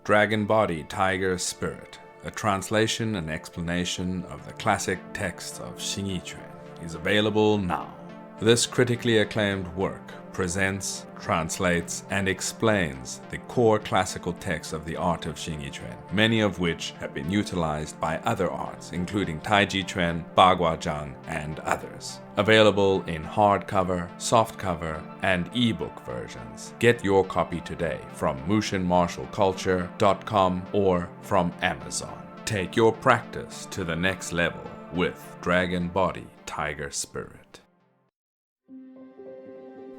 Dragon Body, Tiger Spirit, a translation and explanation of the classic texts of Xingyi Quan, is available now. This critically acclaimed work presents, translates, and explains the core classical texts of the art of Xingyi Quan, many of which have been utilized by other arts, including Taiji Quan, Baguazhang, and others. Available in hardcover, softcover, and ebook versions. Get your copy today from mushinmartialculture.com or from Amazon. Take your practice to the next level with Dragon Body, Tiger Spirit.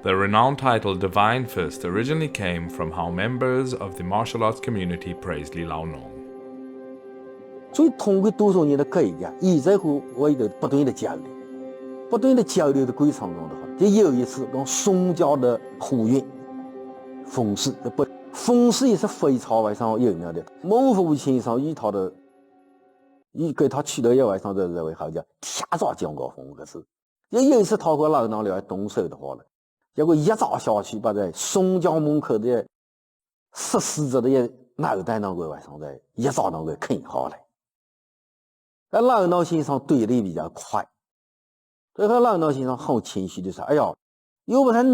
The renowned title Divine Fist originally came from how members of the martial arts community praised Luoneng. 所以通过多少年的改革，一直会的不断的交流，不断的交流的过程中的话，就有一次跟宋教的呼应，风氏不，风氏也是非常外上有名的，孟府先生与他的，给他取得一外上的认为好叫天造讲高风可是，有一次他和老衲来动手的话了。 结果一砸下去，把在宋家门口的14只的脑袋那个晚上在一砸那个啃下来。那老衲先生对的比较快，所以和老衲先生很谦虚的说：“哎呀，要不然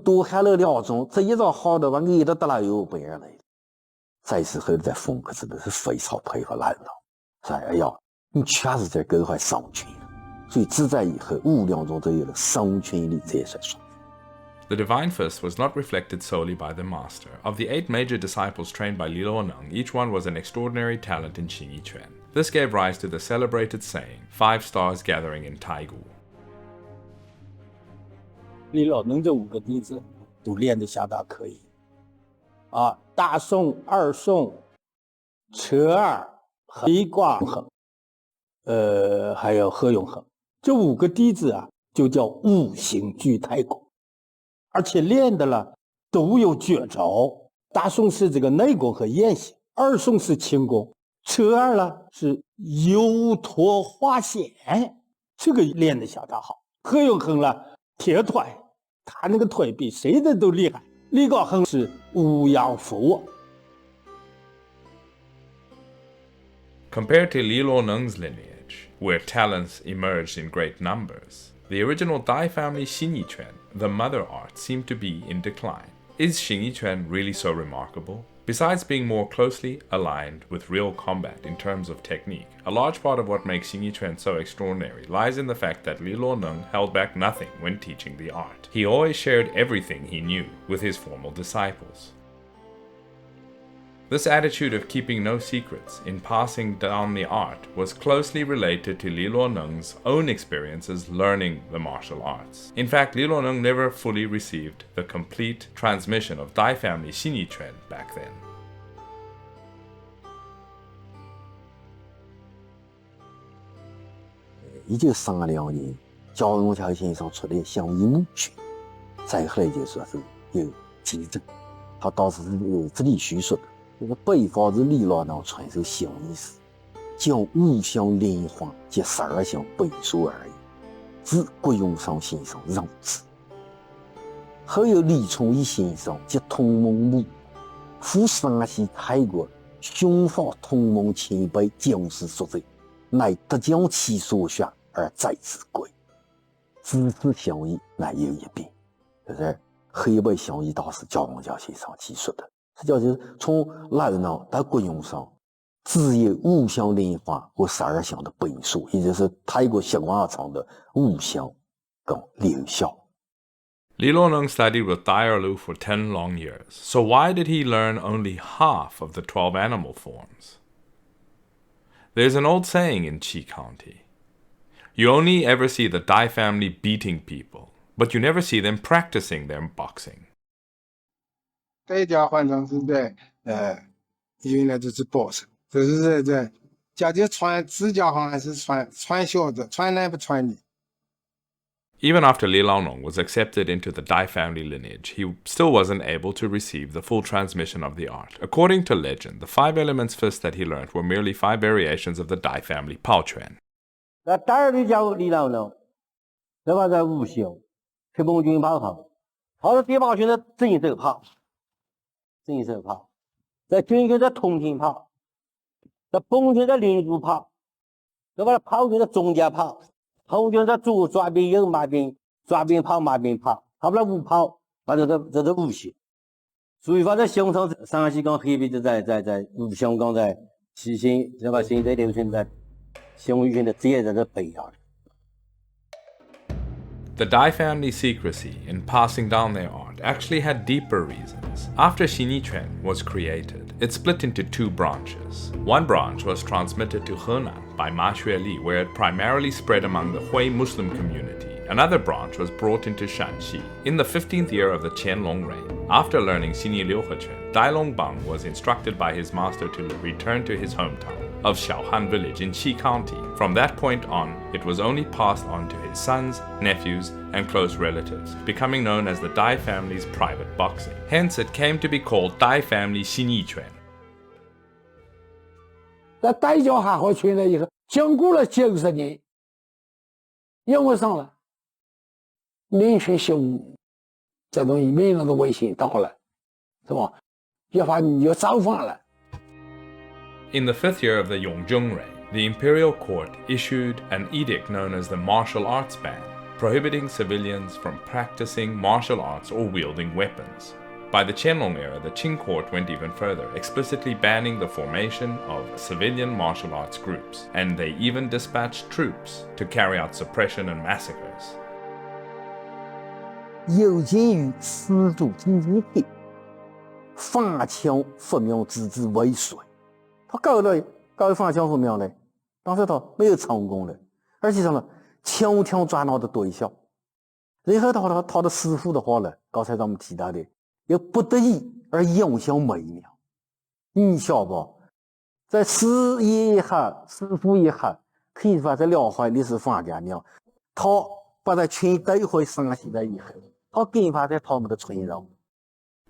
多喊了2钟，这一砸好的把挨得得了又不然来。”这时候在风格真的是非常佩服老衲，说：“哎呀，你确实在勾怀上权了。”所以自在以后5两钟都有了上权力这些说。 The Divine Fist was not reflected solely by the master. Of the 8 major disciples trained by Luoneng, each one was an extraordinary talent in Xingyi Quan. This gave rise to the celebrated saying, 5 stars gathering in Taigu. Luoneng 这5个弟子都练得相当可以。大宋、二宋、车二、黑挂恒，还有何永恒，这5个弟子啊，就叫5行具太功。 而且练的了都有绝招。大宋是这个内功和眼行，二宋是轻功，车二呢是油脱化纤，这个练得相当好。何永恒了铁腿，他那个腿比谁的都厉害。李高恒是五阳伏卧。 Compared to Luoneng's lineage, where talents emerged in great numbers, the original Dai family Xingyi Quan, the mother art, seemed to be in decline. Is Xingyi Quan really so remarkable? Besides being more closely aligned with real combat in terms of technique, a large part of what makes Xingyi Quan so extraordinary lies in the fact that Luoneng held back nothing when teaching the art. He always shared everything he knew with his formal disciples. This attitude of keeping no secrets in passing down the art was closely related to Luoneng's own experiences learning the martial arts. In fact, Luoneng never fully received the complete transmission of Dai family Xingyi Quan back then. 1932年，焦荣桥先生出来向一募捐，再后来就说是有急诊，他当时是这里叙述的。 这个北方是Luoneng传授小意思，将5项连环及12项背书而已，自郭永昌先生任之。后有李崇义先生及同盟母，赴山西泰国寻访同盟前辈将士所在，乃得将其所学而在之归。知识相异，乃有一变。这是黑白相异大师焦荣桥先生记述的。 这就是从老衲到郭永昌，只有5项连环和12项的背书，也就是泰国习惯上的5项跟留效。 Luoneng studied with Dai Erlu for 10 long years, so why did he learn only half of the 12 animal forms? There's an old saying in Qi County. You only ever see the Dai family beating people, but you never see them practicing their boxing. 代家换成是在原来就是保守，就是在家里传自家好像是传小子，传男不传女。 Even after Luoneng was accepted into the Dai family lineage, he still wasn't able to receive the full transmission of the art. According to legend, the 5 elements fists that he learned were merely 5 variations of the Dai family Pao Quan. 那第二个叫Luoneng，那么在5行，黑帮军炮好，好的地方军的正手炮。正手炮，在军训在通勤跑，在蹦群在领主跑，对吧？跑群在中间跑，后群在左抓兵右马兵，抓兵跑马兵跑，跑不了五跑，反正这是无线。所以话在香港、山西港、黑边就在香港在西新，对吧？现在流行在乡域的职业在这培养。The Dai family secrecy in passing down their art actually had deeper reasons. After Xingyi Quan was created, it split into two branches. One branch was transmitted to Henan by Ma Xueli, where it primarily spread among the Hui Muslim community. Another branch was brought into Shan Xi. In the 15th year of the Qianlong reign, after learning Xingyi Liuhequan, Dai Longbang was instructed by his master to return to his hometown of Xiaohan village in Qi County. From that point on, it was only passed on to his sons, nephews, and close relatives, becoming known as the Dai family's private boxing. Hence, it came to be called Dai family Xingyi Quan. 在代教汉和群了以后，经过了90年，因为上了民群修这东西，民人的危险到了，是吧？要发你就造反了。In the 5th year of the Yongjung reign, the imperial court issued an edict known as the martial arts ban, prohibiting civilians from practicing martial arts or wielding weapons. By the Qianlong era, the Qing court went even further, explicitly banning the formation of civilian martial arts groups, and they even dispatched troops to carry out suppression and massacres. 有鉴于始祖经济体，法枪发明自治为水。他搞法枪发明呢，但是他没有成功的，而且什么枪枪抓到的对象。然后他的师傅的话呢，刚才咱们提到的，又不得已而影响微妙。你晓不？在师爷一下，师傅一下，可以说在辽怀历史法家呢，他把他全带回山西来以后，他更发在他们的传承。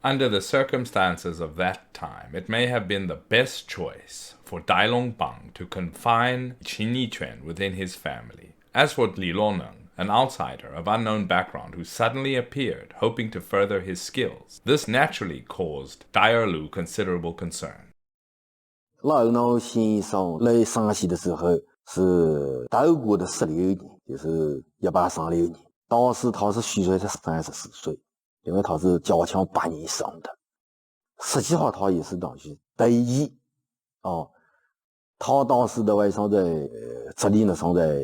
Under the circumstances of that time, it may have been the best choice for Dai Longbang to confine Xingyi Quan within his family. As for Luoneng, an outsider of unknown background who suddenly appeared, hoping to further his skills, this naturally caused Dai Erlu considerable concern. 老老先生来山西的时候是道国的16年，就是1836年。当时他是虚岁才34岁。因为他是交强8年生的，实际上他也是等于得意哦。他当时的外甥在直隶呢，上在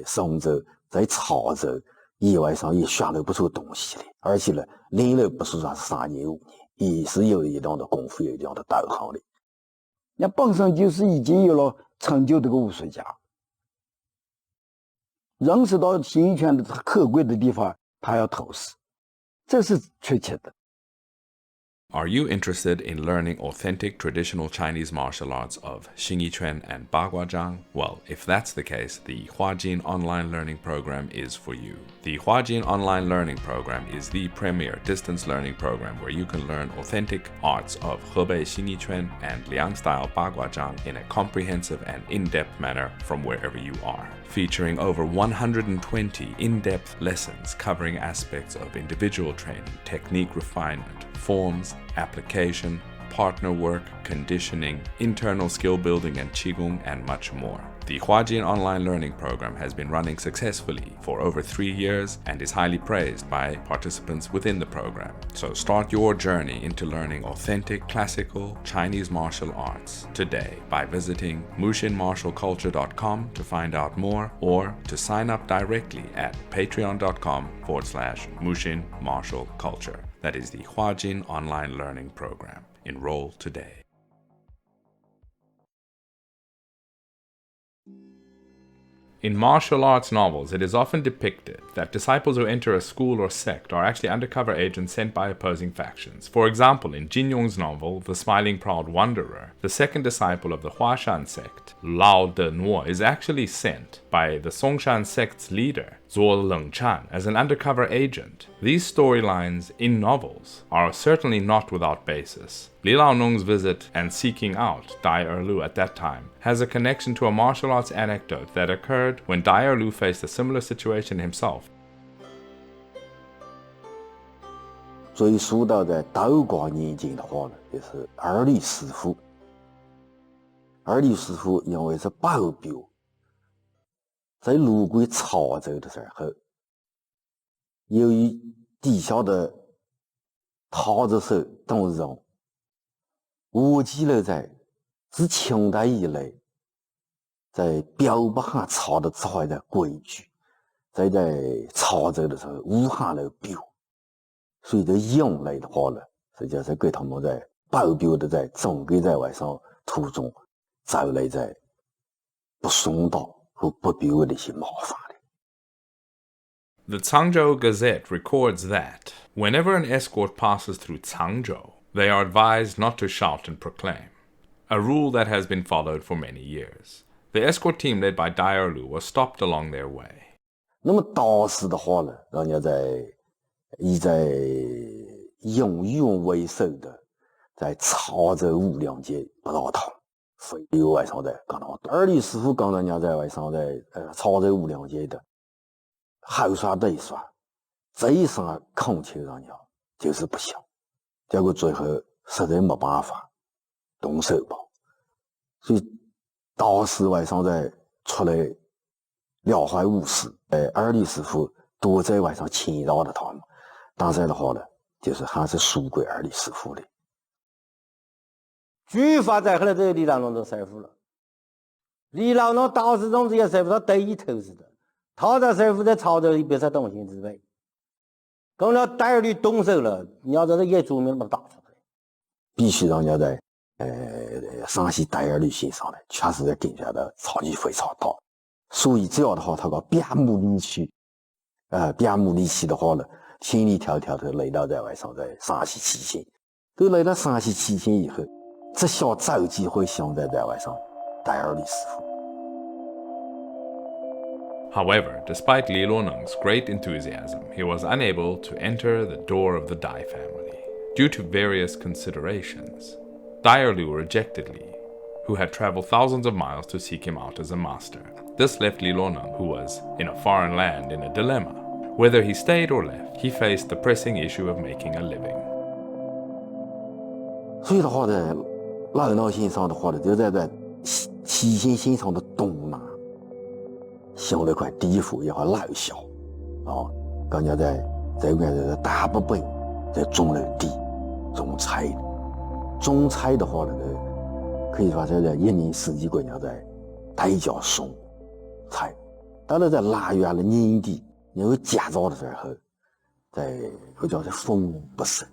松州，在潮州，以外上也学了不少东西的，而且呢，练了不是说是3年5年，也是有一定的功夫，有一定的道行的。那本身就是已经有了成就的个武术家，认识到形意拳的可贵的地方，他要投资。这是确切的。 Are you interested in learning authentic traditional Chinese martial arts of Xingyi Quan and Baguazhang? Well, if that's the case, the Huajin Online Learning Program is for you. The Huajin Online Learning Program is the premier distance learning program where you can learn authentic arts of Hebei Xingyi Quan and Liang-style Baguazhang in a comprehensive and in-depth manner from wherever you are. Featuring over 120 in-depth lessons covering aspects of individual training, technique refinement, forms, application, partner work, conditioning, internal skill building and qigong, and much more. The Huajin Online Learning Program has been running successfully for over 3 years and is highly praised by participants within the program. So start your journey into learning authentic classical Chinese martial arts today by visiting mushinmartialculture.com to find out more or to sign up directly at patreon.com/mushinmartialculture. That is the Huajin Online Learning Program. Enroll today. In martial arts novels, it is often depicted that disciples who enter a school or sect are actually undercover agents sent by opposing factions. For example, in Jin Yong's novel, The Smiling Proud Wanderer, the second disciple of the Huashan sect, Lao De Nuo, is actually sent by the Songshan sect's leader, Zuo Lengchan, as an undercover agent. These storylines in novels are certainly not without basis. Li Laoneng's visit and seeking out Dai Erlu at that time has a connection to a martial arts anecdote that occurred when Dai Erlu faced a similar situation himself. 追溯到在道光年间的话呢，就是二吕师傅。二吕师傅因为是保镖，在路过潮州的时候，由于底下的塔子手董事长忘记了自清代以来在标本上查的这块的规矩，在潮州的时候无限的标，所以这引来的话呢，实际上是给他们在保镖的在整个在外上途中招来不顺当和不必要的一些麻烦。The Changzhou Gazette records that whenever an escort passes through Changzhou, they are advised not to shout and proclaim, a rule that has been followed for many years. The escort team led by Dai Lu was stopped along their way. 那么当时的话呢，人家以用用为首的，在潮州五粮街不大堂，非有外上的刚刚二吕师傅跟人家在外上潮州五粮街的。好耍对耍，这一声恳求人家就是不行，结果最后实在没办法动手吧。所以当时外上出来了怀无事，二吕师傅多在外上牵绕的他们，当时的话呢，就是还是输给二吕师傅的。举发在后来这个李老农的师傅了，李老农当时从这些师傅他得意头似的。他在师傅在潮州里别是动心之辈，跟了戴吕动手了，你要在这也著名把他打出来，必须让人家在山西戴吕先生呢，确实在跟下的差距非常大，所以这样的话，他个边牧离去的话呢，千里迢迢的来到在外上在山西期县，都来到山西期县以后，只想找机会想在外上戴吕师傅。However, despite Li Luoneng's great enthusiasm, he was unable to enter the door of the Dai family due to various considerations. Dai Lu rejected Li, who had traveled thousands of miles to seek him out as a master. This left Li Luoneng, who was in a foreign land, in a dilemma. Whether he stayed or left, he faced the pressing issue of making a living. 所以的话呢，老老先生的话呢，就在期县县上的东南。想了块地府也好老小啊，人家在这边大部分在种了地，种菜的。种菜的话呢，可以说在一年四季国家在大家种菜。到了在腊月的年底，因为夹着的时候，我叫风不胜。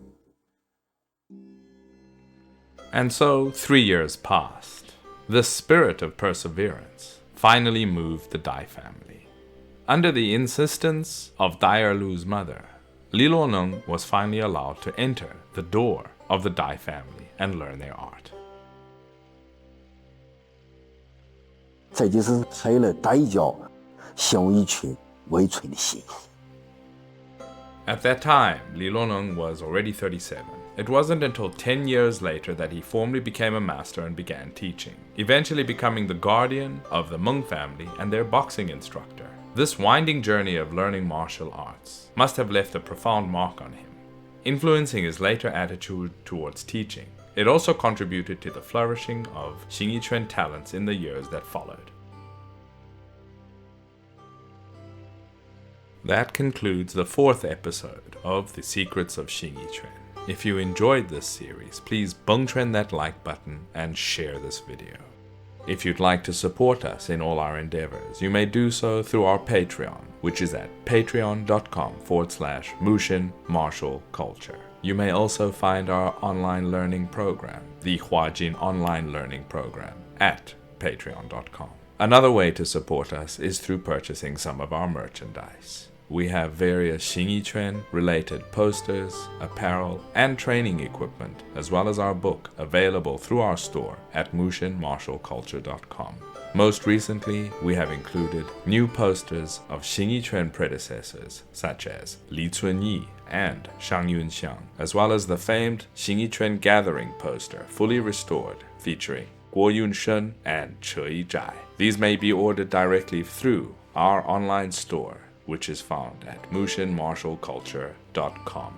And so 3 years passed. The spirit of perseverance finally moved the Dai family. Under the insistence of Dai Lu's mother, Li Luoneng was finally allowed to enter the door of the Dai family and learn their art. 这就是开了代教乡义群为春的心。At that time, Li Luoneng was already 37. It wasn't until 10 years later that he formally became a master and began teaching, eventually becoming the guardian of the Meng family and their boxing instructor. This winding journey of learning martial arts must have left a profound mark on him, influencing his later attitude towards teaching. It also contributed to the flourishing of Xingyi Quan talents in the years that followed. That concludes the 4th episode of The Secrets of Xingyi Quan. If you enjoyed this series, please bungtren that like button and share this video. If you'd like to support us in all our endeavors, you may do so through our Patreon, which is at patreon.com/Mushin Martial Culture. You may also find our online learning program, the Huajin Online Learning Program, at patreon.com. Another way to support us is through purchasing some of our merchandise. We have various Xingyi Quan related posters, apparel, and training equipment, as well as our book, available through our store at mushinmartialculture.com. Most recently, we have included new posters of Xingyi Quan predecessors, such as Li Cunyi and Shang Yunxiang, as well as the famed Xingyi Quan Gathering poster, fully restored, featuring Guo Yunshen and Che Yizhai. These may be ordered directly through our online store, which is found at mushinmartialculture.com.